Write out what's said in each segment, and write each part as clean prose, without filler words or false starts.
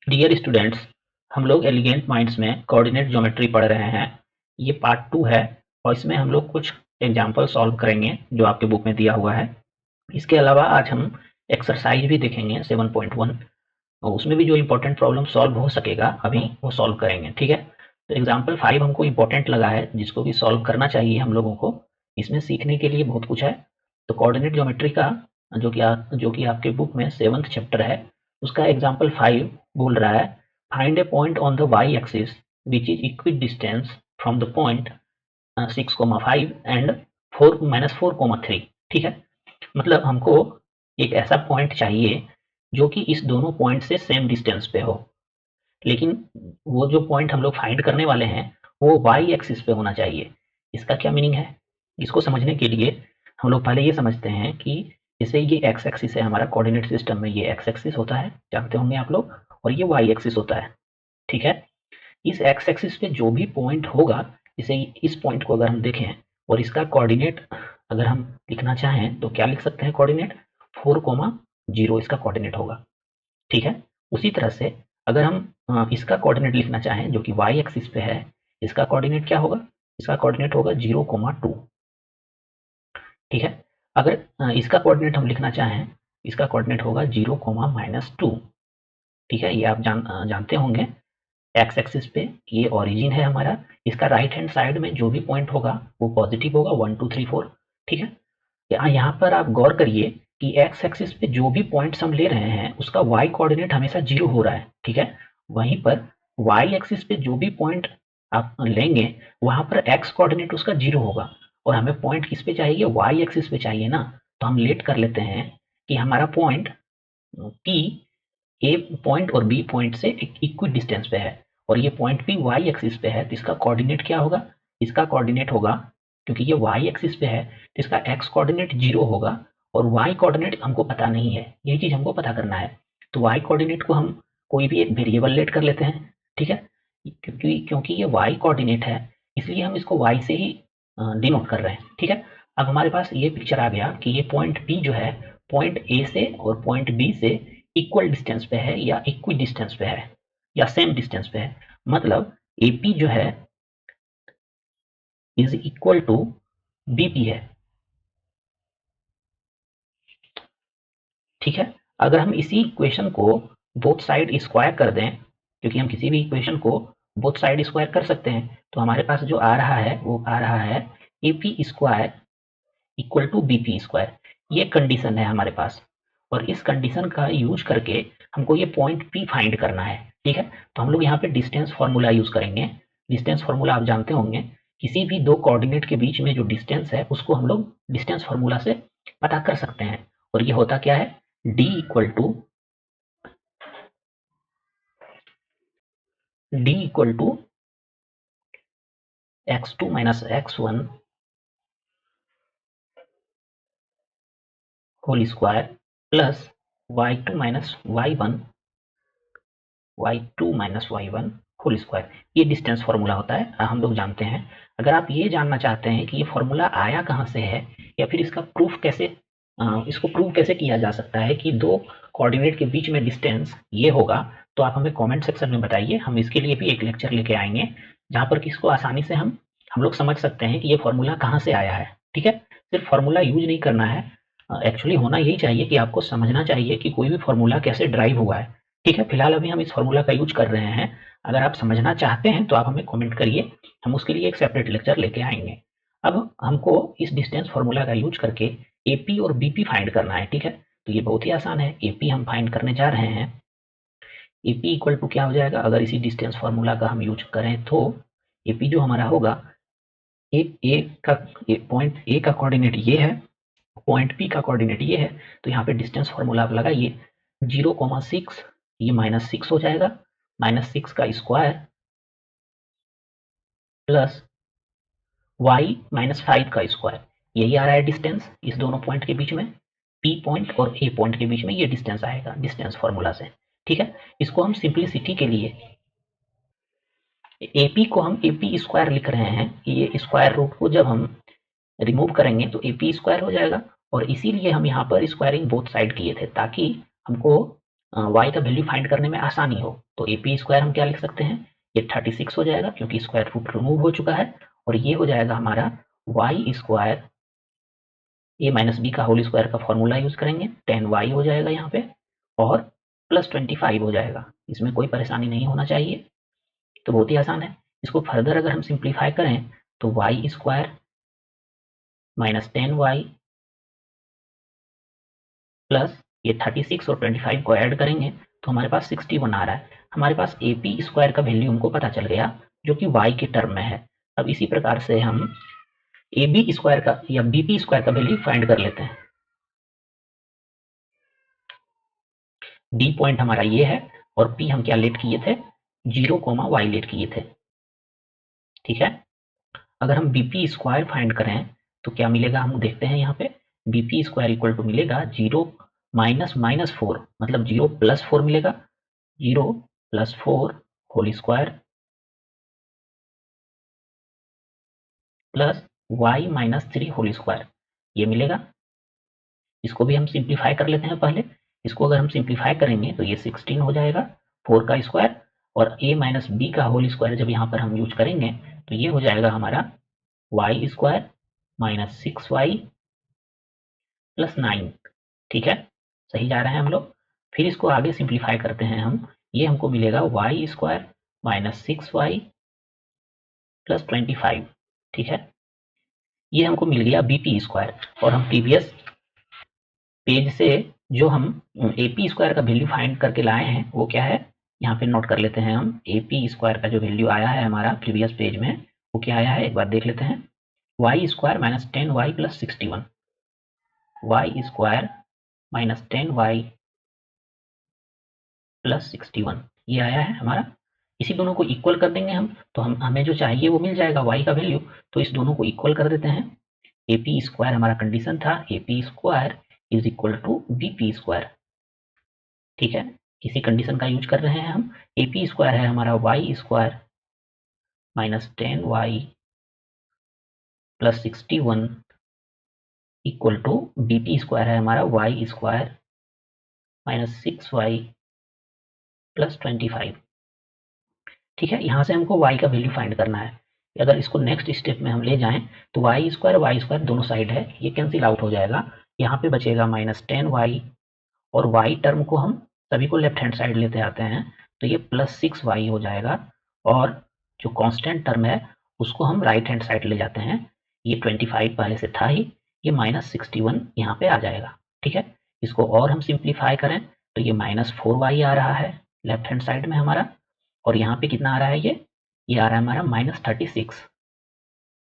Dear students, हम लोग elegant minds में कोऑर्डिनेट ज्योमेट्री पढ़ रहे हैं। ये पार्ट 2 है और इसमें हम लोग कुछ एग्जाम्पल सॉल्व करेंगे जो आपके बुक में दिया हुआ है। इसके अलावा आज हम एक्सरसाइज भी देखेंगे 7.1 और उसमें भी जो इम्पोर्टेंट प्रॉब्लम सॉल्व हो सकेगा अभी वो सॉल्व करेंगे। ठीक है, तो एग्जाम्पल 5 हमको इम्पोर्टेंट लगा है जिसको भी सॉल्व करना चाहिए हम लोगों को। इसमें सीखने के लिए बहुत कुछ है। तो कोऑर्डिनेट ज्योमेट्री का जो कि आपके बुक में 7th चैप्टर है उसका एग्जाम्पल 5 बोल रहा है, find a point on the y axis which is equidistance from the point 6,5 and 4 - 4,3। ठीक है, मतलब हमको एक ऐसा पॉइंट चाहिए जो कि इस दोनों पॉइंट से सेम डिस्टेंस पे हो, लेकिन वो जो पॉइंट हम लोग फाइंड करने वाले हैं वो वाई एक्सिस पे होना चाहिए। इसका क्या मीनिंग है? इसको समझने के लिए हम लोग पहले ये समझते हैं कि जैसे ये एक्स एक्सिस है हमारा कोऑर्डिनेट सिस्टम में, ये एक्स एक्सिस होता है, जानते होंगे आप लोग, और ये वाई एक्सिस होता है। ठीक है, इस एक्स एक्सिस पे जो भी पॉइंट होगा, जैसे इस पॉइंट को अगर हम देखें और इसका कोऑर्डिनेट अगर हम लिखना चाहें तो क्या लिख सकते हैं? कोऑर्डिनेट 4,0 इसका कोऑर्डिनेट होगा। ठीक है, उसी तरह से अगर हम इसका कोऑर्डिनेट लिखना चाहें जो कि वाई एक्सिस पे है, इसका कोऑर्डिनेट क्या होगा? इसका कोऑर्डिनेट होगा 0,2। ठीक है, अगर इसका कोऑर्डिनेट हम लिखना चाहें, इसका कोऑर्डिनेट होगा 0,-2। ठीक है, ये आप जानते होंगे। एक्स एक्सिस पे ये ओरिजिन है हमारा, इसका राइट हैंड साइड में जो भी पॉइंट होगा वो पॉजिटिव होगा, 1 2 3 4। ठीक है, यहाँ पर आप गौर करिए कि एक्स एक्सिस पे जो भी पॉइंट्स हम ले रहे हैं उसका वाई कोऑर्डिनेट हमेशा 0 हो रहा है। ठीक है, वहीं पर वाई एक्सिस पे जो भी पॉइंट आप लेंगे वहां पर एक्स कोऑर्डिनेट उसका 0 होगा, और हमें पॉइंट किस पे चाहिए? वाई एक्सिस पे चाहिए ना। तो हम लेट कर लेते हैं कि हमारा पॉइंट पी ए पॉइंट और बी पॉइंट से इक्वी डिस्टेंस पे है और ये पॉइंट पी वाई एक्सिस पे है, तो इसका कोऑर्डिनेट क्या होगा? इसका कोऑर्डिनेट होगा, क्योंकि ये वाई एक्सिस पे है तो इसका एक्स कोऑर्डिनेट 0 होगा और वाई कोऑर्डिनेट हमको पता नहीं है, यही चीज हमको पता करना है। तो वाई कोऑर्डिनेट को हम कोई भी एक वेरिएबल लेट कर लेते हैं। ठीक है, क्योंकि क्योंकि ये वाई कोऑर्डिनेट है इसलिए हम इसको वाई से ही डिनोट कर रहे हैं। ठीक है, अब हमारे पास ये पिक्चर आ गया कि ये पॉइंट पी जो है पॉइंट ए से और पॉइंट बी से इक्वल डिस्टेंस पे है या इक्वी डिस्टेंस पे है या सेम डिस्टेंस पे है। मतलब एपी जो है इज इक्वल टू बीपी है। ठीक है, अगर हम इसी इक्वेशन को बोथ साइड स्क्वायर कर दें, क्योंकि हम किसी भी इक्वेशन को बोथ साइड स्क्वायर कर सकते हैं, तो हमारे पास जो आ रहा है वो आ रहा है AP square equal to BP square. ये कंडीशन है हमारे पास, और इस कंडीशन का यूज करके हमको ये पॉइंट पी फाइंड करना है। ठीक है, तो हम लोग यहाँ पे डिस्टेंस फॉर्मूला यूज करेंगे। डिस्टेंस फॉर्मूला आप जानते होंगे, किसी भी दो कोऑर्डिनेट के बीच में जो डिस्टेंस है उसको हम लोग डिस्टेंस फॉर्मूला से पता कर सकते हैं, और ये होता क्या है? D equal to x2 minus x1 whole square plus y2 minus y1 whole square. ये डिस्टेंस फॉर्मूला होता है, हम लोग जानते हैं। अगर आप ये जानना चाहते हैं कि ये फॉर्मूला आया कहाँ से है या फिर इसका प्रूफ कैसे, इसको प्रूव कैसे किया जा सकता है कि दो कोऑर्डिनेट के बीच में डिस्टेंस ये होगा, तो आप हमें कमेंट सेक्शन में बताइए। हम इसके लिए भी एक लेक्चर लेके आएंगे जहाँ पर किसको आसानी से हम लोग समझ सकते हैं कि ये फॉर्मूला कहाँ से आया है। ठीक है, सिर्फ फॉर्मूला यूज नहीं करना है, एक्चुअली होना यही चाहिए कि आपको समझना चाहिए कि कोई भी फॉर्मूला कैसे ड्राइव हुआ है। ठीक है, फिलहाल अभी हम इस फॉर्मूला का यूज कर रहे हैं। अगर आप समझना चाहते हैं तो आप हमें कमेंट करिए, हम उसके लिए एक सेपरेट लेक्चर लेके आएंगे। अब हमको इस डिस्टेंस फॉर्मूला का यूज करके एपी और बीपी फाइंड करना है। ठीक है, तो ये बहुत ही आसान है। एपी हम फाइंड करने जा रहे हैं। एपी इक्वल टू क्या हो जाएगा अगर इसी डिस्टेंस फॉर्मूला का हम यूज करें तो? एपी जो हमारा होगा, ए का पॉइंट ए का कोऑर्डिनेट ये है, पॉइंट पी का कोऑर्डिनेट ये है, तो यहाँ पे डिस्टेंस फॉर्मूला आप लगाइए 0,6, ये -6 हो जाएगा, -6 का स्क्वायर प्लस y-5 का स्क्वायर। यही आ रहा है डिस्टेंस इस दोनों पॉइंट के बीच में, पी पॉइंट और ए पॉइंट के बीच में ये डिस्टेंस आएगा डिस्टेंस फॉर्मूला से। ठीक है, इसको हम सिंप्लिसिटी के लिए एपी को हम एपी स्क्वायर लिख रहे हैं कि ये स्क्वायर रूट को जब हम रिमूव करेंगे तो एपी स्क्वायर हो जाएगा, और इसीलिए हम यहाँ पर स्क्वायरिंग बोथ साइड किए थे ताकि हमको y का वैल्यू फाइंड करने में आसानी हो, तो AP स्क्वायर हम क्या लिख सकते हैं, ये 36 हो जाएगा क्योंकि स्क्वायर रूट रिमूव हो चुका है, और ये हो जाएगा हमारा y square, a minus B का होल स्क्वायर का फॉर्मूला यूज करेंगे, 10y हो जाएगा यहाँ पे, और प्लस 25 हो जाएगा। इसमें कोई परेशानी नहीं होना चाहिए, तो बहुत ही आसान है। इसको फर्दर अगर हम सिंप्लीफाई करें तो y square minus 10y plus ये 36 और 25 को ऐड करेंगे तो हमारे पास 61 आ रहा है। हमारे पास AP स्क्वायर का वैल्यू हमको पता चल गया जो कि y के टर्म में है। अब इसी प्रकार से हम AB स्क्वायर का या BP स्क्वायर का वैल्यू फाइंड कर लेते हैं। D पॉइंट हमारा ये है और P हम क्या लेट किए थे, 0, y लेट किए थे। ठीक है, अगर हम BP स्क्वायर फाइंड करें तो क्या मिलेगा, हम देखते हैं यहाँ पे BP स्क्वायर इक्वल टू मिलेगा 0 माइनस माइनस 4, मतलब 0 प्लस 4 मिलेगा, 0 plus 4 whole square plus y minus 3 whole square, ये मिलेगा। इसको भी हम सिंप्लीफाई कर लेते हैं पहले। इसको अगर हम सिंप्लीफाई करेंगे तो ये 16 हो जाएगा 4 का स्क्वायर, और a माइनस बी का होल स्क्वायर जब यहाँ पर हम यूज करेंगे तो ये हो जाएगा हमारा y square minus 6y plus 9। ठीक है, सही जा रहे हैं हम लोग। फिर इसको आगे सिंप्लीफाई करते हैं हम, ये हमको मिलेगा y square minus 6y plus 25। ठीक है, ये हमको मिल गया BP स्क्वायर, और हम प्रीवियस पेज से जो हम AP स्क्वायर का वैल्यू फाइंड करके लाए हैं वो क्या है, यहाँ पे नोट कर लेते हैं हम। AP स्क्वायर का जो वैल्यू आया है हमारा प्रीवियस पेज में वो क्या आया है, एक बार देख लेते हैं। y square minus 10y plus 61, y square minus 10y plus 61, ये आया है हमारा। इसी दोनों को इक्वल कर देंगे हम, तो हमें जो चाहिए वो मिल जाएगा y का वैल्यू। तो इस दोनों को इक्वल कर देते हैं। AP स्क्वायर हमारा कंडीशन था, AP square is equal to BP square. ठीक है, इसी कंडीशन का यूज कर रहे हैं हम। AP स्क्वायर है हमारा y square minus 10y plus 61 equal to BP square है हमारा y square minus 6y plus 25। ठीक है, यहाँ से हमको y का वैल्यू फाइंड करना है। अगर इसको नेक्स्ट स्टेप में हम ले जाएं तो y स्क्वायर दोनों साइड है, ये कैंसिल आउट हो जाएगा। यहाँ पे बचेगा माइनस 10y, और y टर्म को हम सभी को लेफ्ट हैंड साइड लेते आते हैं तो ये प्लस 6y हो जाएगा, और जो कांस्टेंट टर्म है उसको हम राइट हैंड साइड ले जाते हैं। ये 25 पहले से था ही, ये माइनस 61 यहाँ पे आ जाएगा। ठीक है, इसको और हम सिंप्लीफाई करें तो ये माइनस 4y आ रहा है लेफ्ट हैंड साइड में हमारा, और यहाँ पे कितना आ रहा है, ये आ रहा है हमारा माइनस 36।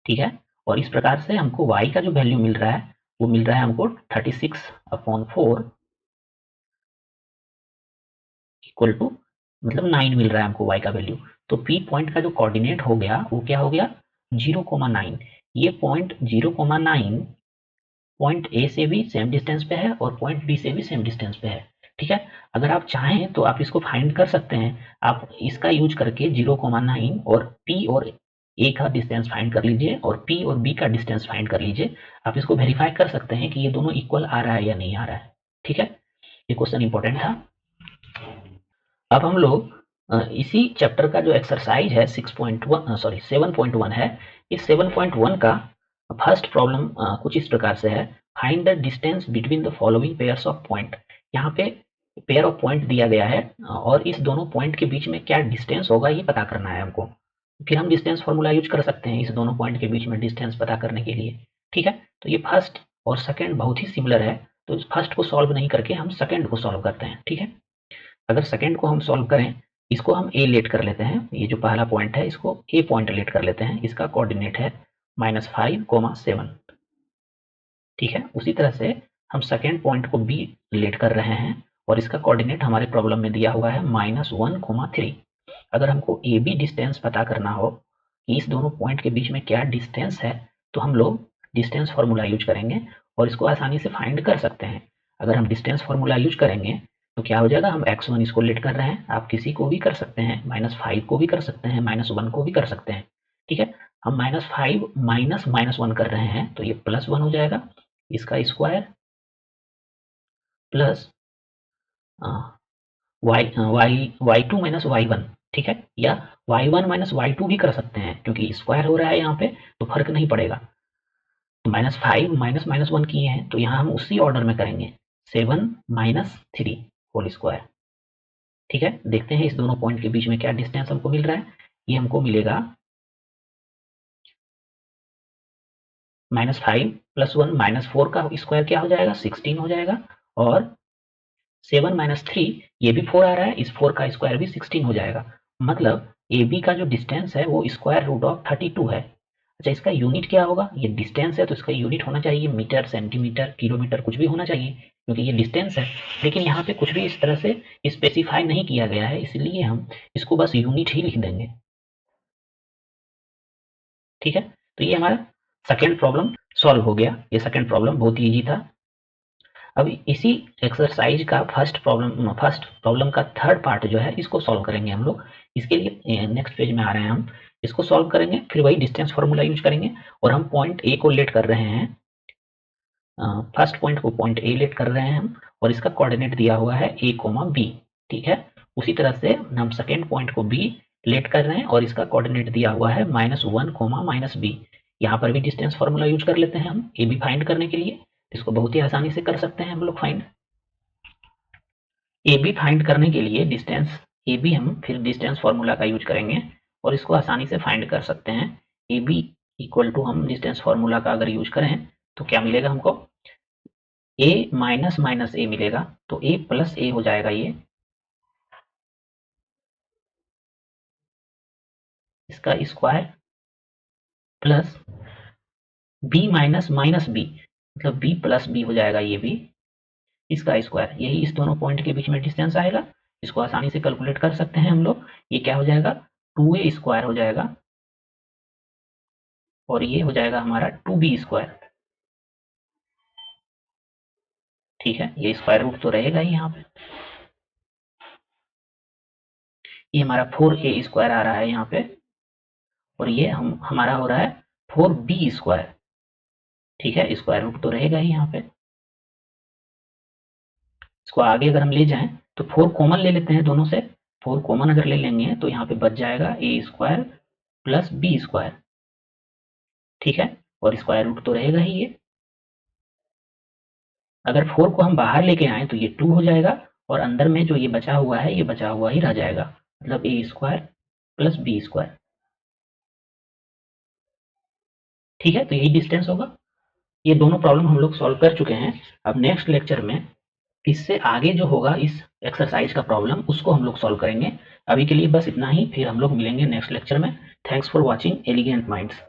ठीक है, और इस प्रकार से हमको y का जो वैल्यू मिल रहा है वो मिल रहा है हमको 36/4 इक्वल टू, मतलब 9 मिल रहा है हमको y का वैल्यू। तो P पॉइंट का जो कोऑर्डिनेट हो गया वो क्या हो गया, 0,9। ये पॉइंट 0,9 पॉइंट A से भी सेम डिस्टेंस पे है और पॉइंट B से भी सेम डिस्टेंस पे है। ठीक है, अगर आप चाहें तो आप इसको फाइंड कर सकते हैं। आप इसका यूज करके 0,9 और P और A का डिस्टेंस फाइंड कर लीजिए और P और B का डिस्टेंस फाइंड कर लीजिए। आप इसको वेरीफाई कर सकते हैं कि ये दोनों इक्वल आ रहा है या नहीं आ रहा है। ठीक है, ये क्वेश्चन इंपॉर्टेंट था। अब हम लोग इसी चैप्टर का जो एक्सरसाइज है 7.1 है, इस 7.1 का फर्स्ट प्रॉब्लम कुछ इस प्रकार से है। Find the distance between the following pairs of point. यहाँ पे पेयर ऑफ पॉइंट दिया गया है और इस दोनों पॉइंट के बीच में क्या डिस्टेंस होगा ये पता करना है हमको। फिर हम डिस्टेंस फॉर्मूला यूज कर सकते हैं इस दोनों पॉइंट के बीच में डिस्टेंस पता करने के लिए। ठीक है, तो ये फर्स्ट और सेकेंड बहुत ही सिमिलर है, तो इस फर्स्ट को सॉल्व नहीं करके हम सेकेंड को सॉल्व करते हैं। ठीक है, अगर सेकेंड को हम सॉल्व करें, इसको हम ए लेट कर लेते हैं। ये जो पहला पॉइंट है इसको ए पॉइंट लेट कर लेते हैं, इसका कोऑर्डिनेट है -5,7। ठीक है, उसी तरह से हम सेकेंड पॉइंट को बी लेट कर रहे हैं और इसका कोऑर्डिनेट हमारे प्रॉब्लम में दिया हुआ है -1,3। अगर हमको ए बी डिस्टेंस पता करना हो कि इस दोनों पॉइंट के बीच में क्या डिस्टेंस है, तो हम लोग डिस्टेंस फार्मूला यूज करेंगे और इसको आसानी से फाइंड कर सकते हैं। अगर हम डिस्टेंस फार्मूला यूज करेंगे तो क्या हो जाएगा, हम x1 इसको लेट कर रहे हैं, आप किसी को भी कर सकते हैं, -5 को भी कर सकते हैं, -1 को भी कर सकते हैं। ठीक है, हम -5 माइनस -1 कर रहे हैं तो ये +1 हो जाएगा, इसका square plus y2 minus y1, ठीक है, या y1 माइनस y2 भी कर सकते हैं क्योंकि स्क्वायर हो रहा है यहाँ पे तो फर्क नहीं पड़ेगा। तो -5 माइनस माइनस 1 किए हैं तो यहाँ हम उसी ऑर्डर में करेंगे, 7 माइनस 3 होल स्क्वायर। ठीक है, देखते हैं इस दोनों पॉइंट के बीच में क्या डिस्टेंस हमको मिल रहा है। ये हमको मिलेगा -5 + 1 -4 का स्क्वायर क्या हो जाएगा, 16 हो जाएगा, और 7 माइनस 3 ये भी 4 आ रहा है, इस 4 का स्क्वायर भी 16 हो जाएगा। मतलब ए बी का जो डिस्टेंस है वो स्क्वायर रूट ऑफ 32 है। अच्छा, इसका यूनिट क्या होगा, ये डिस्टेंस है तो इसका यूनिट होना चाहिए मीटर, सेंटीमीटर, किलोमीटर, कुछ भी होना चाहिए क्योंकि ये डिस्टेंस है। लेकिन यहाँ पे कुछ भी इस तरह से स्पेसिफाई नहीं किया गया है, इसलिए हम इसको बस यूनिट ही लिख देंगे। ठीक है, तो ये हमारा सेकेंड प्रॉब्लम सॉल्व हो गया। ये सेकेंड प्रॉब्लम बहुत ही ईजी था। अब इसी एक्सरसाइज का फर्स्ट प्रॉब्लम का थर्ड पार्ट जो है इसको सॉल्व करेंगे हम लोग। इसके लिए नेक्स्ट पेज में आ रहे हैं, हम इसको सॉल्व करेंगे, फिर वही डिस्टेंस फार्मूला यूज करेंगे और हम पॉइंट ए को लेट कर रहे हैं। फर्स्ट पॉइंट को पॉइंट ए लेट कर रहे हैं हम, और इसका कोऑर्डिनेट दिया हुआ है a, b। ठीक है, उसी तरह से हम सेकेंड पॉइंट को b लेट कर रहे हैं और इसका कोऑर्डिनेट दिया हुआ है -1, -b। यहाँ पर भी डिस्टेंस फार्मूला यूज कर लेते हैं हम ए बी फाइंड करने के लिए। इसको बहुत ही आसानी से कर सकते हैं हम लोग फाइंड। ए बी फाइंड करने के लिए डिस्टेंस ए बी हम फिर डिस्टेंस फार्मूला का यूज करेंगे और इसको आसानी से फाइंड कर सकते हैं। ए बी इक्वल टू हम डिस्टेंस फार्मूला का अगर यूज करें तो क्या मिलेगा हमको, a माइनस माइनस ए मिलेगा तो a प्लस ए हो जाएगा ये, इसका square, plus b minus minus B मतलब b प्लस बी हो जाएगा ये भी, इसका स्क्वायर। यही इस दोनों पॉइंट के बीच में डिस्टेंस आएगा। इसको आसानी से कैलकुलेट कर सकते हैं हम लोग। ये क्या हो जाएगा, 2a स्क्वायर हो जाएगा और ये हो जाएगा हमारा 2b स्क्वायर। ठीक है, ये स्क्वायर रूट तो रहेगा ही यहाँ पे। ये हमारा 4a स्क्वायर आ रहा है यहाँ पे, और ये हमारा हो रहा है 4b स्क्वायर। ठीक है, स्क्वायर रूट तो रहेगा ही यहाँ पे। इसको आगे अगर हम ले जाएं तो 4 कॉमन ले लेते हैं दोनों से। 4 कॉमन अगर ले लेंगे तो यहाँ पे बच जाएगा a square plus B square. ठीक है, और स्क्वायर रूट तो रहेगा ही ये। अगर 4 को हम बाहर लेके आए तो ये 2 हो जाएगा और अंदर में जो ये बचा हुआ है ये बचा हुआ ही रह जाएगा, मतलब a square plus B square. ठीक है, तो यही डिस्टेंस होगा। ये दोनों प्रॉब्लम हम लोग सॉल्व कर चुके हैं। अब नेक्स्ट लेक्चर में इससे आगे जो होगा इस एक्सरसाइज का प्रॉब्लम उसको हम लोग सॉल्व करेंगे। अभी के लिए बस इतना ही, फिर हम लोग मिलेंगे नेक्स्ट लेक्चर में। Thanks for watching elegant minds.